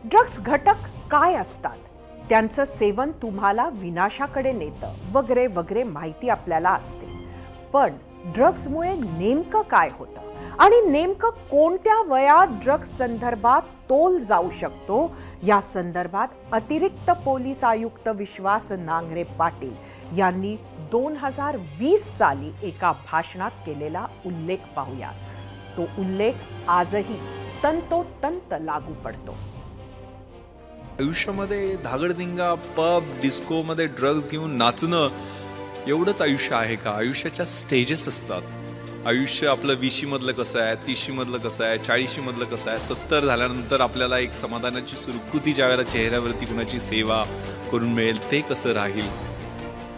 Drugs घटक काय असतात, त्यांचं सेवन तुम्हाला विनाशाकडे नेतं वगैरे वगैरे माहिती आपल्याला असते. पण ड्रग्समुळे नेमकं काय होतं आणि नेमकं कोणत्या वयात ड्रग्स संदर्भात तोल जाऊ शकतो, या संदर्भात अतिरिक्त पोलीस आयुक्त विश्वास नांगरे पाटील यांनी 2020 साली एका भाषणात केलेला उल्लेख पाहूया. तो उल्लेख आजही तंतोतंत लागू पडतो. आयुष्यामध्ये धागडधिंगा, पब, डिस्को मध्ये ड्रग्ज घेऊन नाचणं एवढंच आयुष्य आहे का? आयुष्याच्या स्टेजेस असतात. आयुष्य आपलं 20 मधलं कसं आहे, 30 मधलं कसं आहे, 40 मधलं कसं आहे, 70 झाल्यानंतर आपल्याला एक समाधानाची सुरकुती ज्या वेळेला चेहऱ्यावरती कुणाची सेवा करून मिळेल ते कसं राहील,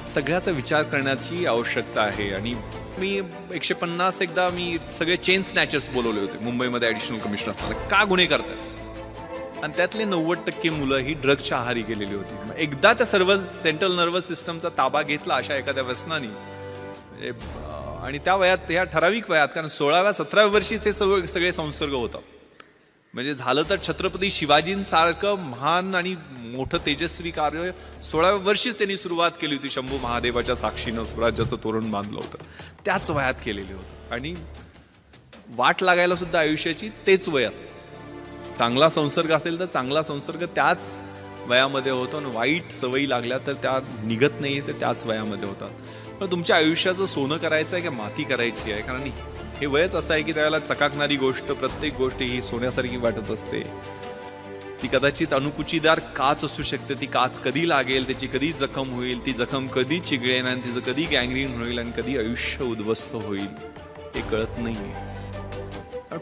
सगळ्याचा विचार करण्याची आवश्यकता आहे. आणि मी 150 एकदा मी सगळे चेन स्नॅचर्स बोलवले होते मुंबईमध्ये ॲडिशनल कमिशनर असताना. का गुन्हे करतात? आणि त्यातले 90% मुलं ही ड्रग्सच्या आहारी गेलेली होती. एकदा त्या सर्व सेंट्रल नर्वस सिस्टमचा ताबा घेतला अशा एखाद्या व्यसनाने, आणि त्या वयात, ह्या ठराविक वयात, कारण 16व्या 17व्या वर्षीच हे सगळे संसर्ग होतात. म्हणजे झालं तर छत्रपती शिवाजींसारखं महान आणि मोठं तेजस्वी कार्य 16व्या वर्षीच त्यांनी सुरुवात केली होती. शंभू महादेवाच्या साक्षीनं स्वराज्याचं तोरण बांधलं होतं, त्याच वयात केलेलं होतं. आणि वाट लागायला सुद्धा आयुष्याची तेच वय असतं. चांगला संसर्ग असेल तर चांगला संसर्ग त्याच वयामध्ये होतो, आणि वाईट सवयी लागल्या तर त्या निघत नाही, तर त्याच वयामध्ये होतात. पण तुमच्या आयुष्याचं सोनं करायचं आहे की माती करायची आहे? कारण हे वयच असं आहे की त्यावेळेला चकाकणारी गोष्ट, प्रत्येक गोष्ट ही सोन्यासारखी वाटत असते. ती कदाचित अणुकुचीदार काच असू शकते. ती काच कधी लागेल, त्याची कधी जखम होईल, ती जखम कधी चिघळेल, आणि तिचं कधी गँग्रीन होईल, आणि कधी आयुष्य उद्ध्वस्त होईल हे कळत नाहीये.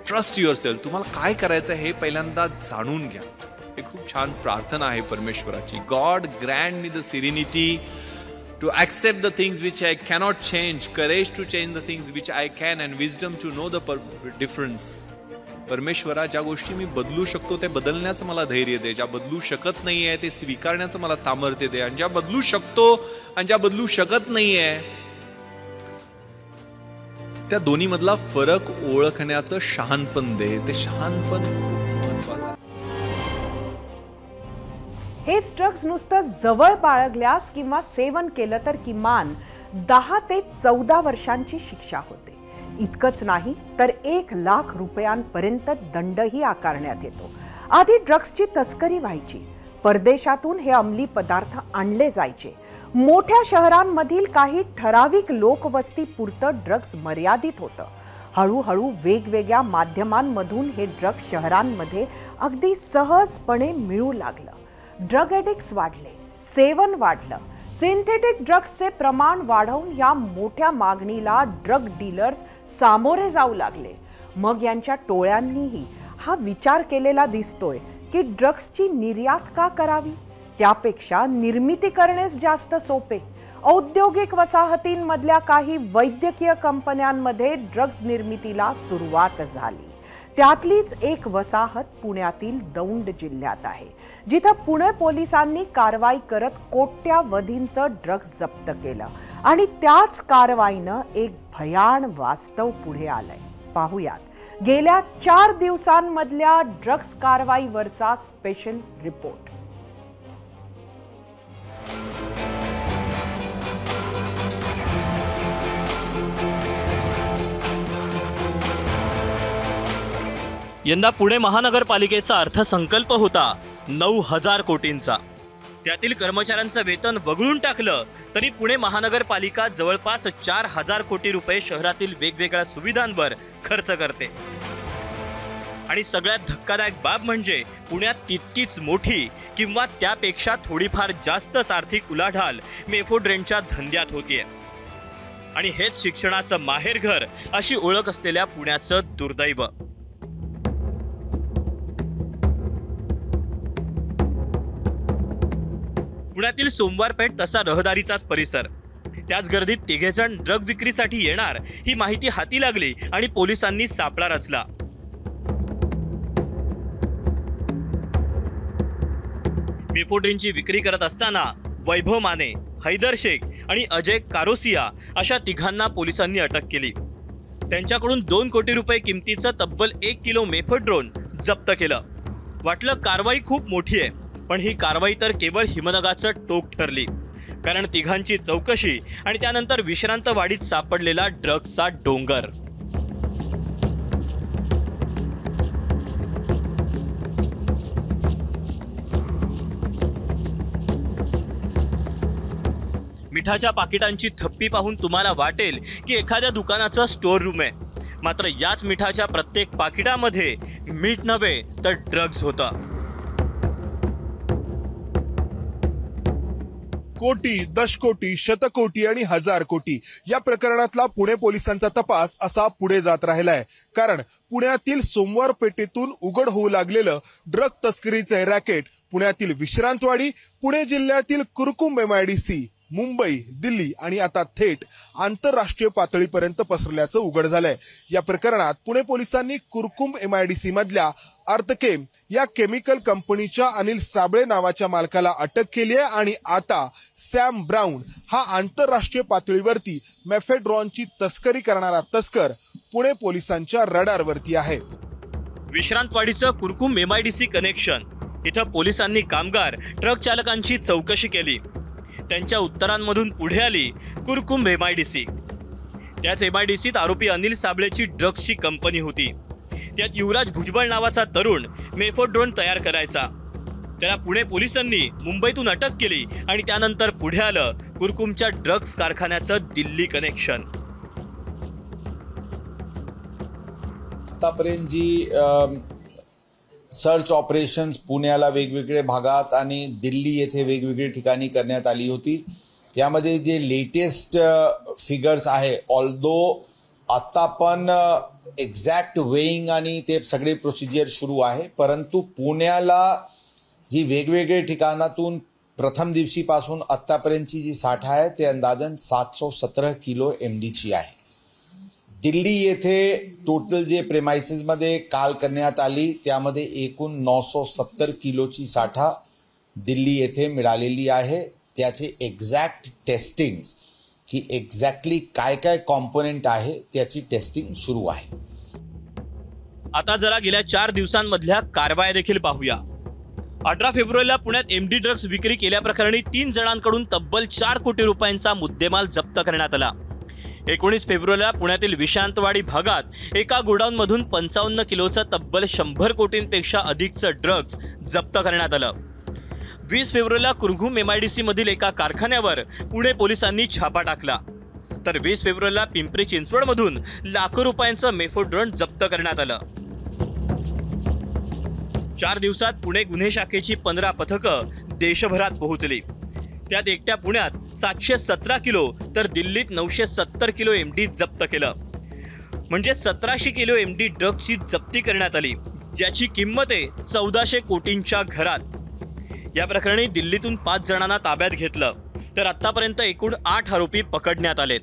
Trust your self. तुम्हाला काय करायचं हे पहिल्यांदा जाणून घ्या. हे खूप छान प्रार्थना आहे परमेश्वराची. God grant me the serenity to accept the things which I cannot change, courage to change the things which I can, and wisdom to know the difference. परमेश्वरा, ज्या गोष्टी मी बदलू शकतो ते बदलण्याचं मला धैर्य दे. ज्या बदलू शकत नाही आहे ते स्वीकारण्याचं मला सामर्थ्य दे. आणि ज्या बदलू शकतो आणि ज्या बदलू शकत नाही आहे त्या दोन्ही मधला फरक ओळखण्याचं शहाणपण दे. ते शहाणपण महत्वाचं. हेच ड्रग्स नुसतं जवळ बाळगल्यास किंवा सेवन केलं तर किमान 10 ते 14 वर्षांची शिक्षा होते. इतकंच नाही तर 1 लाख रुपयांपर्यंत दंडही आकारण्यात येतो. आधी ड्रग्सची तस्करी व्हायची. परदेशातून हे अंमली पदार्थ आणले जायचे. मोठ्या शहरांमधील काही ठराविक लोकवस्ती पुरतं ड्रग्स मर्यादित होतं. हळूहळू वेगवेगळ्या माध्यमांमधून हे ड्रग्स शहरांमध्ये अगदी सहजपणे मिळू लागलं. ड्रग एडिक्ट्स वाढले, सेवन वाढलं. सिंथेटिक ड्रग्सचे प्रमाण वाढवून या मोठ्या मागणीला ड्रग डीलर्स सामोरे जाऊ लागले. मग यांच्या टोळ्यांनीही हा विचार केलेला दिसतोय की ड्रग्सची निर्यात का करावी? त्यापेक्षा निर्मिती करणेच जास्त सोपे. औद्योगिक वसाहतींमधल्या काही वैद्यकीय कंपन्यांमध्ये ड्रग्स निर्मितीला सुरुवात झाली. त्यातलीच एक वसाहत पुण्यातील दौंड जिल्ह्यात आहे, जिथं पुणे पोलिसांनी कारवाई करत कोट्यावधींचं ड्रग्स जप्त केलं. आणि त्याच कारवाईनं एक भयाण वास्तव पुढे आलंय. पाहुयात गेल्या 4 दिवसांमधल्या ड्रग्स कारवाईवरचा स्पेशल रिपोर्ट. यंदा पुणे महानगरपालिकेचा अर्थसंकल्प होता 9,000 कोटींचा. त्यातील कर्मचाऱ्यांचं वेतन वगळून टाकलं तरी पुणे महानगरपालिका जवळपास 4,000 कोटी रुपये शहरातील वेगवेगळ्या सुविधांवर खर्च करते. आणि सगळ्यात धक्कादायक बाब म्हणजे पुण्यात तितकीच मोठी किंवा त्यापेक्षा थोडीफार जास्तच आर्थिक उलाढाल मेफोड्रेनच्या धंद्यात होतीये. आणि हेच शिक्षणाचं माहेरघर अशी ओळख असलेल्या पुण्याचं दुर्दैव. पुण्यातील सोमवार पेठ तसा रहदारीचाच परिसर. त्याच गर्दीत तिघेजण ड्रग विक्रीसाठी येणार ही माहिती हाती लागली आणि पोलिसांनी सापळा रचला. मेफोड्रीनची विक्री करत असताना वैभव माने, हैदर शेख आणि अजय कारोसिया अशा तिघांना पोलिसांनी अटक केली. त्यांच्याकडून 2 कोटी रुपये किमतीचं तब्बल 1 किलो मेफेड्रोन जप्त केलं. वाटलं कारवाई खूप मोठी आहे, पण ही कारवाई तर केवळ हिमनगाचं टोक ठरली. कारण तिघांची चौकशी आणि त्यानंतर विश्रांत वाडीत सापडलेला ड्रग्जचा डोंगर. मिठाच्या पाकिटांची थप्पी पाहून तुम्हाला वाटेल की एखाद्या दुकानाचं स्टोर रूम आहे. मात्र याच मिठाच्या प्रत्येक पाकिटामध्ये मीठ नव्हे तर ड्रग्ज होता. कोटी, दशकोटी, शतकोटी आणि हजार कोटी या प्रकरणातला पुणे पोलिसांचा तपास असा पुढे जात राहिलाय. कारण पुण्यातील सोमवार पेठेतून उघड होऊ लागलेलं ड्रग तस्करीचे रॅकेट पुण्यातील विश्रांतवाडी, पुणे जिल्ह्यातील कुरकुंब MIDC, मुंबई, दिल्ली आणि आता थेट आंतरराष्ट्रीय पातळीपर्यंत पसरल्याचं उघड झालंय. या प्रकरणात पुणे पोलिसांनी कुरकुंब MIDC मधल्या अर्थकेम या केमिकल कंपनीच्या अनिल साबळे नावाच्या मालकाला अटक केली आहे आणि आता सॅम ब्राऊन हा आंतरराष्ट्रीय पातळीवरती मेफेड्रॉनची तस्करी करणारा तस्कर पुणे पोलिसांच्या रडारवरती आहे. विश्रांतवाडीचं कुरकुंब MIDC कनेक्शन. इथं पोलिसांनी कामगार ट्रक चालकांची चौकशी केली. त्यांच्या उत्तरांमधून पुढे आली कुरकुंब MIDC. त्याच MIDCत आरोपी अनिल साबळेची ड्रग्सची कंपनी होती. त्यात युवराज भुजबळ नावाचा तरुण मेफेड्रॉन तयार करायचा. त्याला पुणे पोलिसांनी मुंबईतून अटक केली आणि त्यानंतर पुढे आलं कुरकुंबच्या ड्रग्स कारखान्याचं दिल्ली कनेक्शन. आतापर्यंत जी सर्च ऑपरेशन्स पुण्याला वेगवेगळ्या भागात आणि दिल्ली येथे वेगवेगळ्या ठिकाणी करण्यात आली होती, त्यामध्ये जे लेटेस्ट फिगर्स आहे, ऑल्दो आता पण एक्झॅक्ट वेईंग आणि ते सगळे प्रोसिजर सुरू आहे, परंतु पुण्याला जी वेगवेगळ्या ठिकाणातून प्रथम दिवशीपासून आतापर्यंतची जी साठा आहे ते अंदाजन 717 किलो MDची आहे. दिल्ली येथे टोटल जे प्रेमाइसेसमध्ये काल करण्यात आली त्यामध्ये एकूण 970 किलोची साठा दिल्ली येथे मिळालेली आहे. त्याचे एक्झॅक्ट टेस्टिंग्स की एक्झॅक्टली काय काय कॉम्पोनेंट आहे त्याची टेस्टिंग सुरू आहे. आता जरा गेल्या 4 दिवसांमधल्या कारवाया देखील पाहूया. 18 फेब्रुवारीला पुण्यात MD ड्रग्स विक्री केल्याप्रकरणी 3 जणांकडून तब्बल 4 कोटी रुपयांचा मुद्देमाल जप्त करण्यात आला. 19 फेब्रुवारीला पुण्यातील विश्रांतवाडी भागात एका गोडाऊनमधून 55 किलोचं तब्बल 100 कोटींपेक्षा अधिकचं ड्रग्ज जप्त करण्यात आलं. 20 फेब्रुवारीला कुरकुंब MIDC मधील एका कारखान्यावर पुणे पोलिसांनी छापा टाकला. तर 20 फेब्रुवारीला पिंपरी चिंचवडमधून लाखो रुपयांचं मेफेड्रॉन जप्त करण्यात आलं. 4 दिवसात पुणे गुन्हे शाखेची 15 पथकं देशभरात पोहोचली. त्यात एकट्या पुण्यात 717 किलो तर दिल्लीत 970 किलो MD जप्त केलं. म्हणजे 1700 किलो MD ड्रग्सची जप्ती करण्यात आली, ज्याची किंमत आहे 1400 कोटींच्या घरात. या प्रकरणी दिल्लीतून 5 जणांना ताब्यात घेतलं, तर आतापर्यंत एकूण 8 आरोपी पकडण्यात आलेत.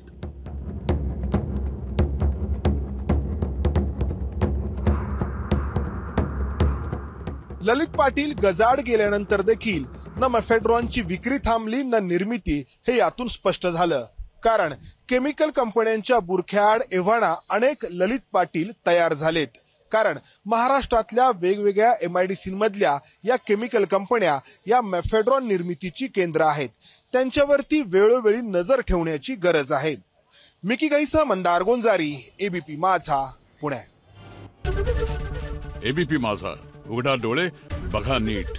ललित पाटील गजाआड गेल्यानंतर देखील न मेफेड्रॉनची विक्री थांबली न निर्मिती हे यातून स्पष्ट झालं. कारण केमिकल कंपन्यांच्या बुरख्याआड एव्हाना अनेक ललित पाटील तयार झालेत. कारण महाराष्ट्रातल्या वेगवेगळ्या MIDC मधल्या या केमिकल कंपन्या या मेफेड्रॉन निर्मितीची केंद्र आहेत. त्यांच्यावरती वेळोवेळी नजर ठेवण्याची गरज आहे. मिकी गैसा, मंदार गोंजारी, ABP माझा, पुणे. ABP माझा, उघडा डोळे बघा नीट.